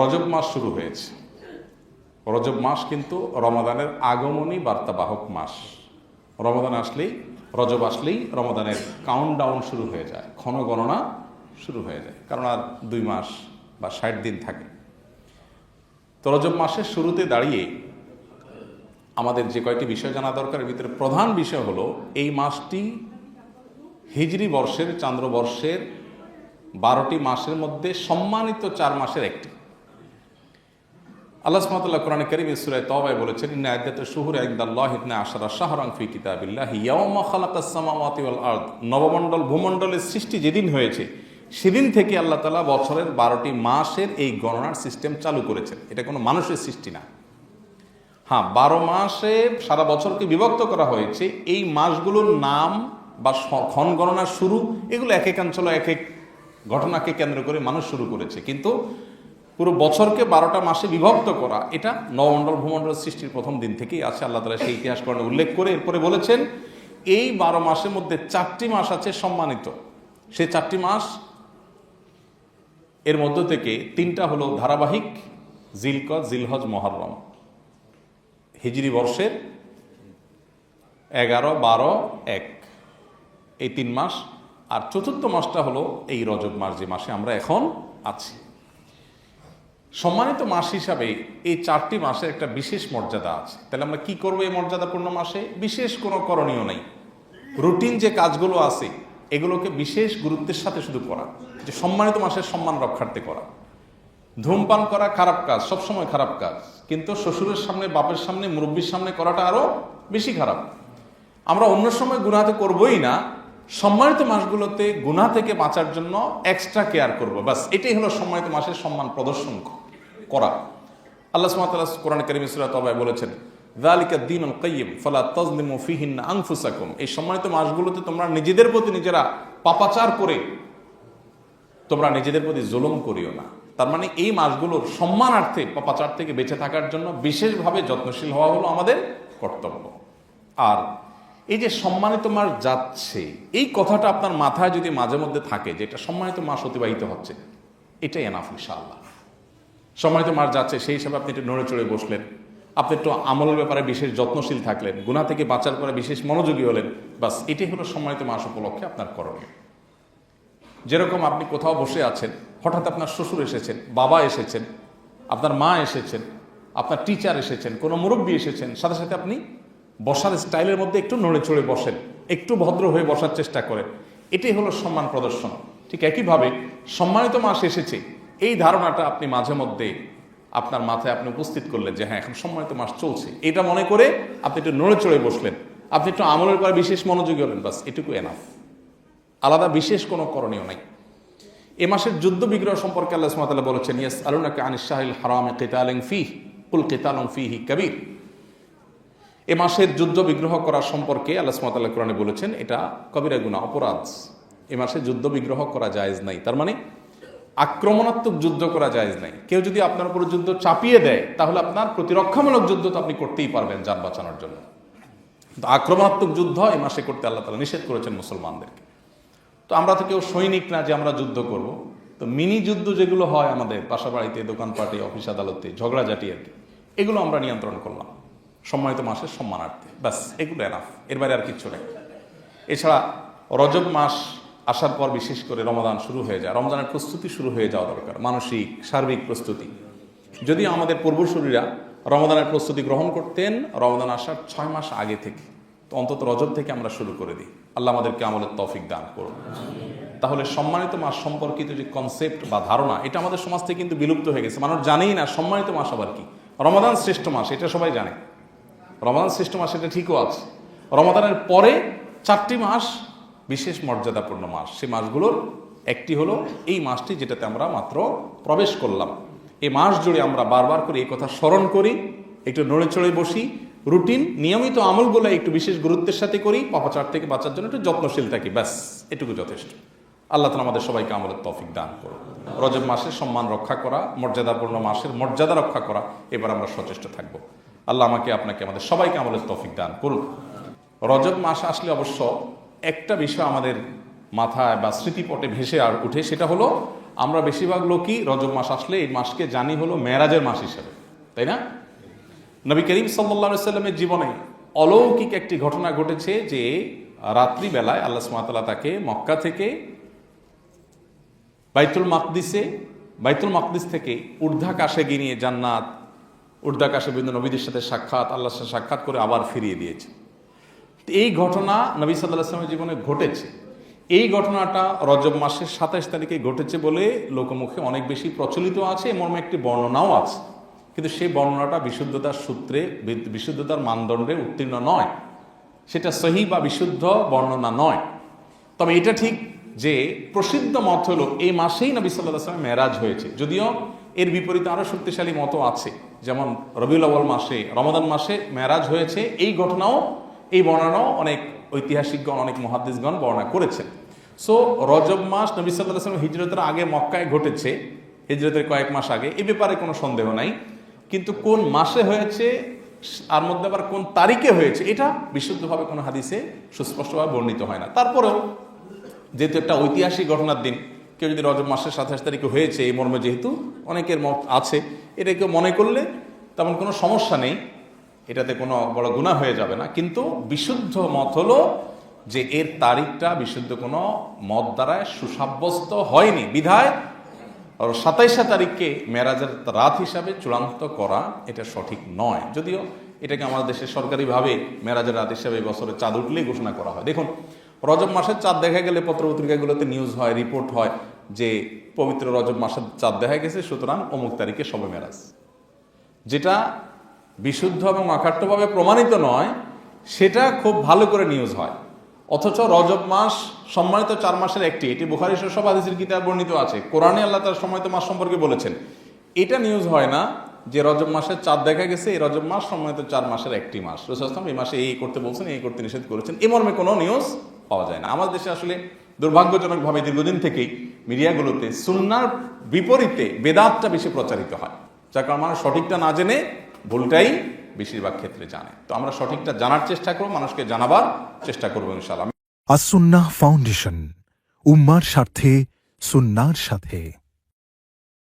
রজব মাস শুরু হয়েছে। রজব মাস কিন্তু রমাদানের আগমনী বার্তাবাহক মাস। রমাদান আসলেই, রজব আসলেই রমাদানের কাউন্টডাউন শুরু হয়ে যায়, ক্ষণগণনা শুরু হয়ে যায়, কারণ আর 2 মাস বা 60 দিন থাকে। তো রজব মাসের শুরুতে দাঁড়িয়ে আমাদের যে কয়েকটি বিষয় জানা দরকার, ভিতরে প্রধান বিষয় হলো এই মাসটি হিজরি বর্ষের, চান্দ্রবর্ষের 12টি মাসের মধ্যে সম্মানিত 4 মাসের একটি। আল্লাহ সুবহানাহু ওয়া তাআলা কোরআনে কারীমে সূরা তাওবায় বলেছেন, ইন্না ইদ্দাতাশ শুহুরি ইনদাল্লাহি 12 শাহরান ফি কিতাবিল্লাহি ইয়াওমা খালাকাস সামাওয়াতি ওয়াল আরদ। নবমণ্ডল ভূমণ্ডলের সৃষ্টি যেদিন হয়েছে সেদিন থেকে আল্লাহ তাআলা বছরের 12টি মাসের এই গণনার সিস্টেম চালু করেছেন। এটা কোনো মানুষের সৃষ্টি না। হ্যাঁ, 12 মাসে সারা বছরকে বিভক্ত করা হয়েছে। এই মাসগুলোর নাম বা ক্ষণ গণনার শুরু এগুলো এক একাঞ্চল এক এক ঘটনাকে কেন্দ্র করে মানুষ শুরু করেছে, কিন্তু পুরো বছরকে 12টা মাসে বিভক্ত করা এটা নবমণ্ডল ভূমণ্ডল সৃষ্টির প্রথম দিন থেকেই আছে। আল্লাহ তাআলা সেই ইতিহাস কোরআনে উল্লেখ করে এরপরে বলেছেন এই 12 মাসের মধ্যে 4টি মাস আছে সম্মানিত। সেই 4টি মাস এর মধ্য থেকে 3টা হলো ধারাবাহিক, জিলকদ, জিলহজ, মুহররম, হিজরি বর্ষের 11, 12, 1 এই 3 মাস। আর চতুর্থ মাসটা হলো এই রজব মাস, যে মাসে আমরা এখন আছি। সম্মানিত মাস হিসাবে এই 4টি মাসের একটা বিশেষ মর্যাদা আছে। তাহলে আমরা কি করবো এই মর্যাদাপূর্ণ মাসে? বিশেষ কোনো করণীয় নেই, রুটিন যে কাজগুলো আছে এগুলোকে বিশেষ গুরুত্বের সাথে শুধু করা, যে সম্মানিত মাসের সম্মান রক্ষার্থে করা। ধূমপান করা খারাপ কাজ, সবসময় খারাপ কাজ, কিন্তু শ্বশুরের সামনে, বাপের সামনে, মুরব্বীর সামনে করাটা আরো বেশি খারাপ। আমরা অন্য সময় গুনাহ তো করবোই না, সম্মানিত মাসগুলোতে গুনাহ থেকে বাঁচার জন্য এক্সট্রা কেয়ার করব, বাস এটাই হলো সম্মানিত মাসের সম্মান প্রদর্শন করা। আল্লাহ সুবহানাহু ওয়া তাআলা কোরআন কারীমে সূরা তাওবায় বলেছেন, যালিকা দ্বীনুল কাইয়্যিম ফালা তাযলিমু ফীহিন্না আনফুসাকুম। এই সম্মানিত মাসগুলোতে তোমরা নিজেদের প্রতি নিজেরা পাপাচার করে তোমরা নিজেদের প্রতি জুলুম করিও না। তার মানে এই মাসগুলোর সম্মানার্থে পাপাচার থেকে বেঁচে থাকার জন্য বিশেষভাবে যত্নশীল হওয়া হলো আমাদের কর্তব্য। আর এই যে সম্মানিত মাস যাচ্ছে, এই কথাটা আপনার মাথায় যদি মাঝে মধ্যে থাকে যে এটা সম্মানিত মাস অতিবাহিত হচ্ছে, এটাই এনাফ ইনশাআল্লাহ। সম্মানিত মাস যাচ্ছে সেই হিসাবে আপনি একটু নড়ে চড়ে বসলেন, আপনি একটু আমলের ব্যাপারে বিশেষ যত্নশীল থাকলেন, গুনাহ থেকে বাঁচার পরে বিশেষ মনোযোগী হলেন, বাস এটাই হলো সম্মানিত মাস উপলক্ষে আপনার করণীয়। যেরকম আপনি কোথাও বসে আছেন, হঠাৎ আপনার শ্বশুর এসেছেন, বাবা এসেছেন, আপনার মা এসেছেন, আপনার টিচার এসেছেন, কোনো মুরব্বী এসেছেন, সাথে সাথে আপনি বসার স্টাইলের মধ্যে একটু নড়ে চড়ে বসেন, একটু ভদ্র হয়ে বসার চেষ্টা করেন, এটাই হলো সম্মান প্রদর্শন। ঠিক একইভাবে সম্মানিত মাস এসেছে এই ধারণাটা আপনি মাঝে মধ্যে আপনার মাথায় আপনি উপস্থিত করলেন যে হ্যাঁ এখন সম্মানিত মাস চলছে, এটা মনে করে আপনি একটু নড়ে চড়ে বসলেন, আপনি একটু আমলের পরে বিশেষ মনোযোগী হলেন, বাস এটুকু এনাফ। আলাদা বিশেষ কোনো করণীয় নাই। এ মাসের যুদ্ধ বিগ্রহ সম্পর্কে আল্লাহ সুবহানাহু ওয়া তাআলা বলেছেন, ইয়াসআলুনাকা আনিশ শাহরিল হারামি কিতালিন ফীহি কুল কিতালুন ফীহি কাবীর। এ মাসের যুদ্ধ বিগ্রহ করা সম্পর্কে আল্লাহ সুবহানাহু ওয়া তাআলা কোরআনে বলেছেন এটা কবিরা গুনাহ, অপরাধ। এ মাসে যুদ্ধ বিগ্রহ করা জায়েজ নাই। তার মানে আক্রমণাত্মক যুদ্ধ করা জায়েজ নাই। কেউ যদি আপনার উপর যুদ্ধ চাপিয়ে দেয় তাহলে আপনার প্রতিরক্ষামূলক যুদ্ধ তো আপনি করতেই পারবেন যান বাঁচানোর জন্য, কিন্তু আক্রমণাত্মক যুদ্ধ এ মাসে করতে আল্লাহ তাআলা নিষেধ করেছেন মুসলমানদেরকে। তো আমরা তো কেউ সৈনিক না যে আমরা যুদ্ধ করব। তো মিনি যুদ্ধ যেগুলো হয় আমাদের বাসা বাড়িতে, দোকানপাটে, অফিস আদালতে, ঝগড়াঝাটি আর কি, এগুলো আমরা নিয়ন্ত্রণ করলাম সম্মানিত মাসের সম্মানার্থে, ব্যাস এগুলো এনাফ, এর বাইরে আর কিচ্ছু নেই। এছাড়া রজব মাস আসার পর বিশেষ করে রমাদান শুরু হয়ে যায়, রমজানের প্রস্তুতি শুরু হয়ে যাওয়া দরকার, মানসিক সার্বিক প্রস্তুতি। যদিও আমাদের পূর্বসূরীরা রমাদানের প্রস্তুতি গ্রহণ করতেন রমাদান আসার 6 মাস আগে থেকে, তো অন্তত রজব থেকে আমরা শুরু করে দিই। আল্লাহ আমাদেরকে আমলের তৌফিক দান করুন। তাহলে সম্মানিত মাস সম্পর্কিত যে কনসেপ্ট বা ধারণা, এটা আমাদের সমাজ থেকে কিন্তু বিলুপ্ত হয়ে গেছে। মানুষ জানেই না সম্মানিত মাস আবার কি। রমাদান শ্রেষ্ঠ মাস এটা সবাই জানে, রমাদান শ্রেষ্ঠ মাস এটা ঠিকও আছে। রমাদানের পরে 4টি মাস বিশেষ মর্যাদাপূর্ণ মাস, সেই মাসগুলোর একটি হলো এই মাসটি যেটাতে আমরা মাত্র প্রবেশ করলাম। এই মাস জুড়ে আমরা বারবার করে এই কথা স্মরণ করি, একটু নড়ে চড়ে বসি, রুটিন নিয়মিত আমলগুলো একটু বিশেষ গুরুত্বের সাথে করি, পাপাচার থেকে বাঁচার জন্য একটু যত্নশীল থাকি, ব্যাস এটুকু যথেষ্ট। আল্লাহ তাআলা আমাদের সবাইকে আমলের তৌফিক দান করুন। রজব মাসের সম্মান রক্ষা করা, মর্যাদাপূর্ণ মাসের মর্যাদা রক্ষা করা, এবার আমরা সচেষ্ট থাকবো। আল্লাহ আমাকে আপনাকে আমাদের সবাইকে আমলের তৌফিক দান করুন। রজব মাস আসলে অবশ্য একটা বিষয় আমাদের মাথায় বা স্মৃতিপটে ভেসে আর উঠে, সেটা হলো আমরা বেশিরভাগ লোকই রজব মাস আসলে এই মাসকে জানি হলো মেরাজের মাস হিসেবে, তাই না? নবী করিম সাল্লাল্লাহু আলাইহি সাল্লামের জীবনে অলৌকিক একটি ঘটনা ঘটেছে যে রাত্রিবেলায় আল্লাহ সুবহানাহু ওয়া তাআলা তাকে মক্কা থেকে বাইতুল মাকদিস থেকে ঊর্ধ্বাকাশে গিয়ে জান্নাত, ঊর্ধ্বাকাশে বিভিন্ন নবীদের সাথে সাক্ষাৎ, আল্লাহর সাথে সাক্ষাৎ করে আবার ফিরিয়ে দিয়েছে। এই ঘটনা নবী সাল্লাল্লাহু আলাইহি ওয়াসাল্লামের জীবনে ঘটেছে। এই ঘটনাটা রজব মাসের 27 তারিখে ঘটেছে বলে লোকমুখে অনেক বেশি প্রচলিত আছে, মর্মে একটি বর্ণনাও আছে, কিন্তু সেই বর্ণনাটা বিশুদ্ধতার সূত্রে, বিশুদ্ধতার মানদণ্ডে উত্তীর্ণ নয়, সেটা সহি বা বিশুদ্ধ বর্ণনা নয়। তবে এটা ঠিক যে প্রসিদ্ধ মত হলো এই মাসেই নবী সাল্লাল্লাহু আলাইহি ওয়াসাল্লাম মেরাজ হয়েছে, যদিও এর বিপরীতে আরো শক্তিশালী মতও আছে, যেমন রবিউল আউয়াল মাসে, রমাদান মাসে মেরাজ হয়েছে। এই ঘটনাও, এই বর্ণনাও অনেক ঐতিহাসিকগণ, অনেক মুহাদ্দিসগণ বর্ণনা করেছেন। সো রজব মাস নবী সাল্লাল্লাহু আলাইহি ওয়াসাল্লাম হিজরতের আগে মক্কায় ঘটেছে, হিজরতের কয়েক মাস আগে, এই ব্যাপারে কোনো সন্দেহ নাই। কিন্তু কোন মাসে হয়েছে, আর মধ্যে আবার কোন তারিখে হয়েছে, এটা বিশুদ্ধভাবে কোনো হাদিসে সুস্পষ্টভাবে বর্ণিত হয় না। তারপরেও যেহেতু একটা ঐতিহাসিক ঘটনার দিন, কেউ যদি রজব মাসের 27 তারিখে হয়েছে এই মর্মে যেহেতু অনেকের মত আছে, এটা কেউ মনে করলে তেমন কোনো সমস্যা নেই, এটাতে কোনো বড় গুনাহ হয়ে যাবে না। কিন্তু বিশুদ্ধ মত হলো যে এর তারিখটা বিশুদ্ধ কোনো মত দ্বারা সুসাব্যস্ত হয়নি, বিধায় 27 তারিখকে মেরাজের রাত হিসাবে চূড়ান্ত করা এটা সঠিক নয়। যদিও এটাকে আমাদের দেশে সরকারিভাবে মেরাজের রাত হিসাবে বছরে চাঁদ উঠলেই ঘোষণা করা হয়। দেখুন, রজব মাসের চাঁদ দেখা গেলে পত্রপত্রিকাগুলোতে নিউজ হয়, রিপোর্ট হয় যে পবিত্র রজব মাসের চাঁদ দেখা গেছে, সুতরাং অমুক তারিখে শবে মেরাজ। যেটা বিশুদ্ধ এবং অকাট্যভাবে প্রমাণিত নয়, সেটা খুব ভালো করে নিউজ হয়। অথচ রজব মাস সম্মানিত 4 মাসের একটি, এটি বুখারী সব হাদিসের কিতাব বর্ণিত আছে, কোরআনে আল্লাহ তার সম্মানিত মাস সম্পর্কে বলেছেন। এটা নিউজ হয় না যে রজব মাসের চাঁদ দেখা গেছে, এই রজব মাস সম্মানিত 4 মাসের একটি মাস, রাসূল সাল্লাল্লাহু আলাইহি ওয়াসাল্লাম এই মাসে এই করতে বলছেন, এই করতে নিষেধ করেছেন, এই মর্মে কোনো নিউজ পাওয়া যায় না। আমাদের দেশে আসলে দুর্ভাগ্যজনকভাবে দীর্ঘদিন থেকেই মিডিয়াগুলোতে সুন্নাহর বিপরীতে বেদাতটা বেশি প্রচারিত হয়, যার কারণে মানুষ সঠিকটা না জেনে ভুলটাই বেশিরভাগ ক্ষেত্রে জানে। তো আমরা সঠিকটা জানার চেষ্টা করব, মানুষকে জানাবার চেষ্টা করবো ইনশাআল্লাহ। আস-সুন্নাহ ফাউন্ডেশন, উম্মার স্বার্থে সুন্নাহর সাথে।